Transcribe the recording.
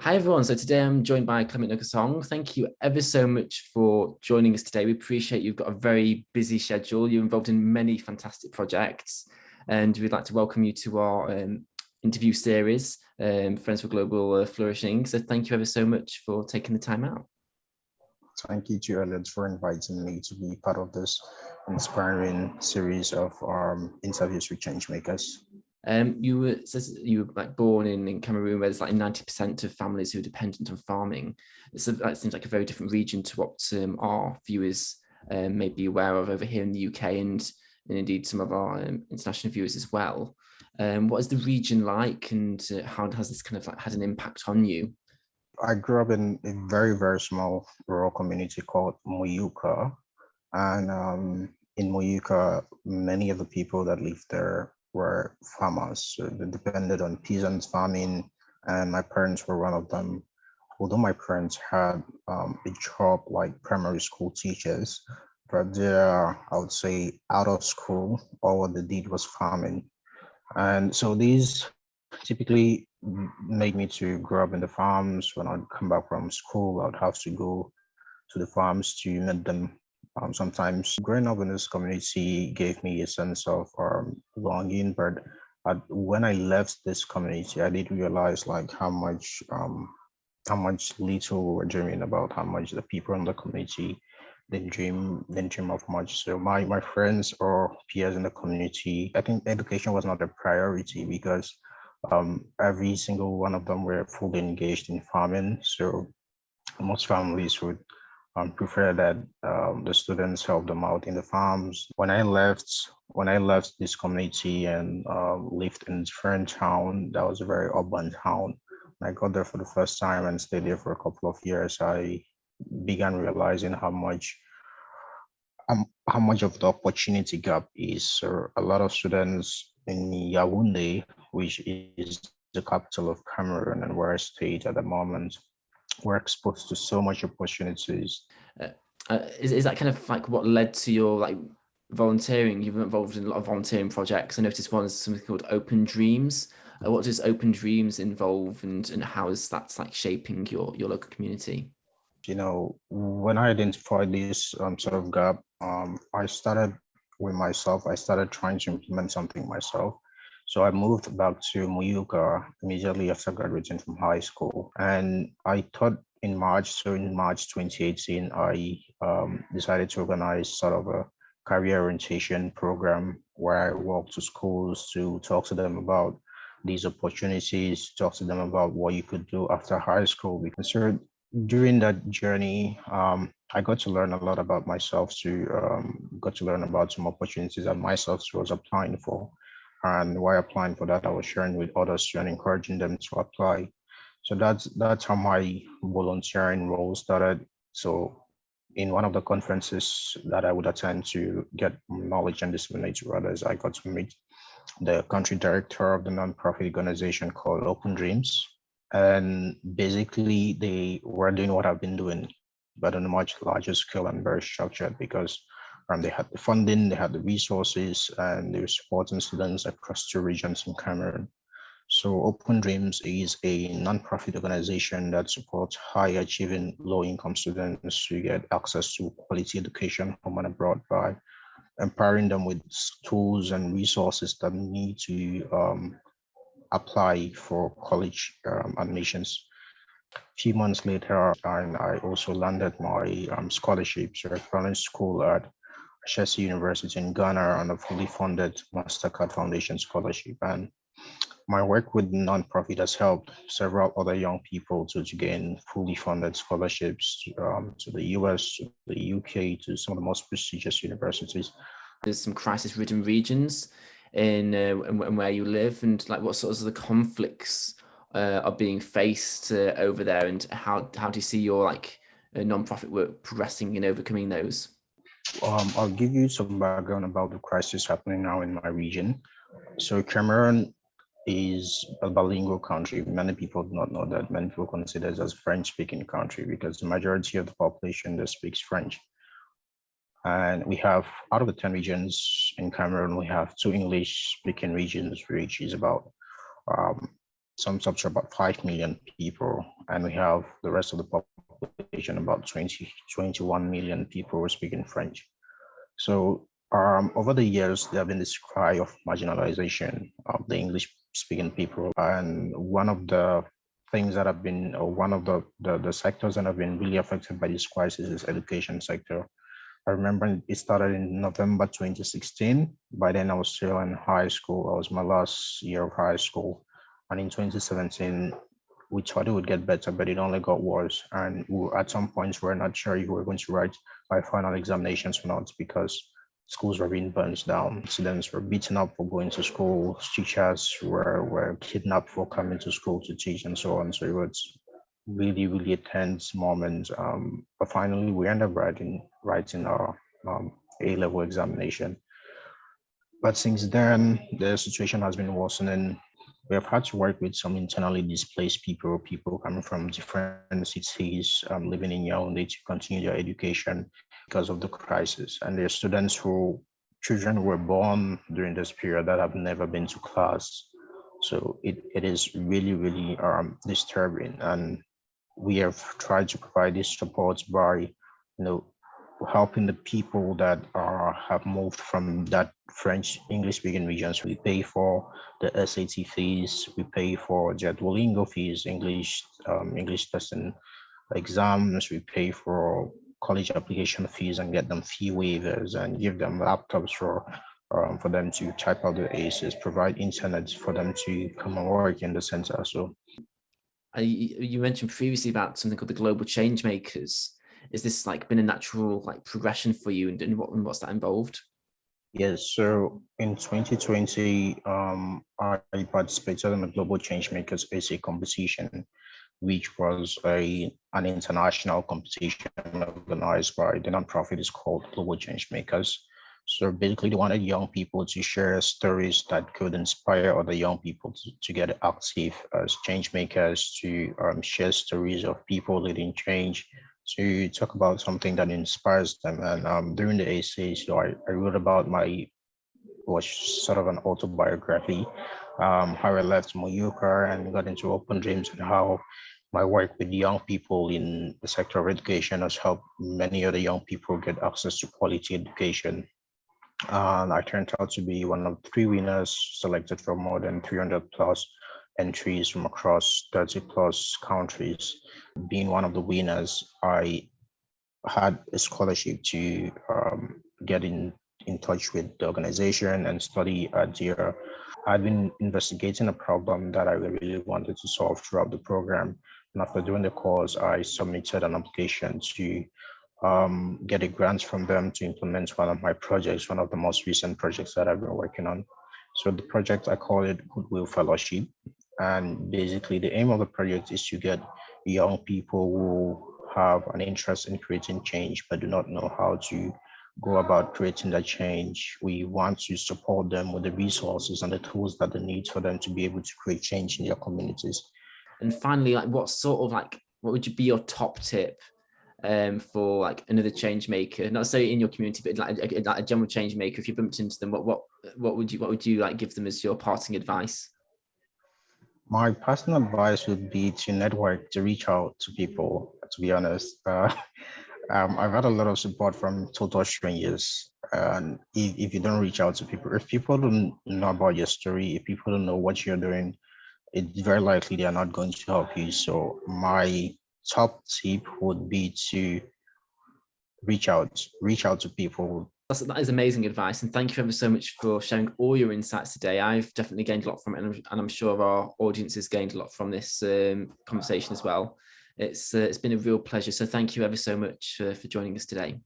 Hi everyone. So today I'm joined by Clement Ngosong. Thank you ever so much for joining us today. We appreciate you've got a very busy schedule. You're involved in many fantastic projects, and we'd like to welcome you to our interview series, Friends for Global Flourishing. So thank you ever so much for taking the time out. Thank you to Elliott for inviting me to be part of this inspiring series of interviews with change makers. You were like born in Cameroon, where there's like 90% of families who are dependent on farming. That seems like a very different region to what our viewers may be aware of over here in the UK, and indeed some of our international viewers as well. What is the region like, and how has this kind of like had an impact on you? I grew up in a very, very small rural community called Muyuka. And in Muyuka, many of the people that lived there were farmers. So they depended on peasants farming, and my parents were one of them. Although my parents had a job like primary school teachers, but they're, I would say, out of school, all what they did was farming. And so these typically made me to grow up in the farms. When I'd come back from school, I'd have to go to the farms to meet them. Sometimes growing up in this community gave me a sense of belonging, but when I left this community, I did realize like how much little we were dreaming about, how much the people in the community didn't dream of much. So my friends or peers in the community, I think education was not a priority because every single one of them were fully engaged in farming. So most families would prefer that the students help them out in the farms. When I left this community and lived in a different town, that was a very urban town. When I got there for the first time and stayed there for a couple of years, I began realizing how much of the opportunity gap is. So a lot of students in Yaoundé, which is the capital of Cameroon and where I stayed at the moment, were exposed to so much opportunities. Is that kind of like what led to your like volunteering? You've been involved in a lot of volunteering projects. I noticed one is something called Open Dreams. What does Open Dreams involve, and how is that like shaping your local community? When I identified this sort of gap, I started with myself. I started trying to implement something myself. So I moved back to Muyuka immediately after graduating from high school. And I thought in March 2018, I decided to organize sort of a career orientation program where I walked to schools to talk to them about these opportunities, talk to them about what you could do after high school. Because during that journey, I got to learn a lot about myself too, got to learn about some opportunities that myself was applying for. And while applying for that, I was sharing with others too and encouraging them to apply. So that's how my volunteering role started. So in one of the conferences that I would attend to get knowledge and disseminate to others, I got to meet the country director of the nonprofit organization called Open Dreams. And basically, they were doing what I've been doing, but on a much larger scale and very structured because they had the funding, they had the resources, and they were supporting students across two regions in Cameroon. So Open Dreams is a nonprofit organization that supports high achieving low income students to get access to quality education home and abroad by empowering them with tools and resources that need to apply for college admissions. A few months later, I also landed my scholarship. So I found a school at Chegg University in Ghana on a fully funded MasterCard Foundation scholarship. And my work with nonprofit has helped several other young people to gain fully funded scholarships to the US, to the UK, to some of the most prestigious universities. There's some crisis-ridden regions in where you live, and like what sorts of the conflicts are being faced over there, and how do you see your like non-profit work progressing in overcoming those? I'll give you some background about the crisis happening now in my region. So Cameroon is a bilingual country. Many people do not know that. Many people consider it as a French-speaking country because the majority of the population that speaks French. And we have, out of the 10 regions in Cameroon, we have two English-speaking regions, which is about sums up to about 5 million people, and we have the rest of the population, about 21 million people who are speaking French. So over the years, there have been this cry of marginalization of the English-speaking people, and one of the things that have been, or one of the sectors that have been really affected by this crisis is education sector. I remember it started in November 2016. By then, I was still in high school. I was my last year of high school. And in 2017, we thought it would get better, but it only got worse. And at some points, we're not sure if we were going to write our final examinations or not, because schools were being burnt down. Students were beaten up for going to school. Teachers were kidnapped for coming to school to teach and so on. So it was really, really a tense moment. But finally, we ended up writing our A-level examination. But since then, the situation has been worsening. We have had to work with some internally displaced people coming from different cities, living in Yaoundé to continue their education because of the crisis. And there are students children who were born during this period that have never been to class. So it is really, really disturbing. And we have tried to provide this support by, helping the people that have moved from that French English speaking regions. We pay for the SAT fees, we pay for their Duolingo fees, English testing exams, we pay for college application fees and get them fee waivers and give them laptops for them to type out their aces, provide internet for them to come and work in the center. So you mentioned previously about something called the Global Change Makers. Is this been a natural progression for you, and what's that involved? Yes, so in 2020, I participated in the Global Change Makers essay competition, which was an international competition organized by the nonprofit is called Global Change Makers. So basically, they wanted young people to share stories that could inspire other young people to get active as change makers, to share stories of people leading change, to talk about something that inspires them. And during the essay, so I wrote about was sort of an autobiography, how I left Moyuka and got into Open Dreams, and how my work with young people in the sector of education has helped many other young people get access to quality education. And I turned out to be one of 3 winners selected from more than 300 plus entries from across 30 plus countries. Being one of the winners, I had a scholarship to get in touch with the organization and study at their. I'd been investigating a problem that I really wanted to solve throughout the program. And after doing the course, I submitted an application to get a grant from them to implement one of my projects, one of the most recent projects that I've been working on. So the project, I call it Goodwill Fellowship. And basically the aim of the project is to get young people who have an interest in creating change, but do not know how to go about creating that change. We want to support them with the resources and the tools that they need for them to be able to create change in their communities. And finally, what would you be your top tip for another change maker, not say in your community, but like a general change maker? If you bumped into them, what would you give them as your parting advice? My personal advice would be to network, to reach out to people. To be honest, I've had a lot of support from total strangers. And if you don't reach out to people, if people don't know about your story, if people don't know what you're doing, it's very likely they are not going to help you. So my top tip would be to reach out to people. That is amazing advice, and thank you ever so much for sharing all your insights today. I've definitely gained a lot from it, and I'm sure our audience has gained a lot from this conversation as well. It's been a real pleasure, so thank you ever so much for joining us today.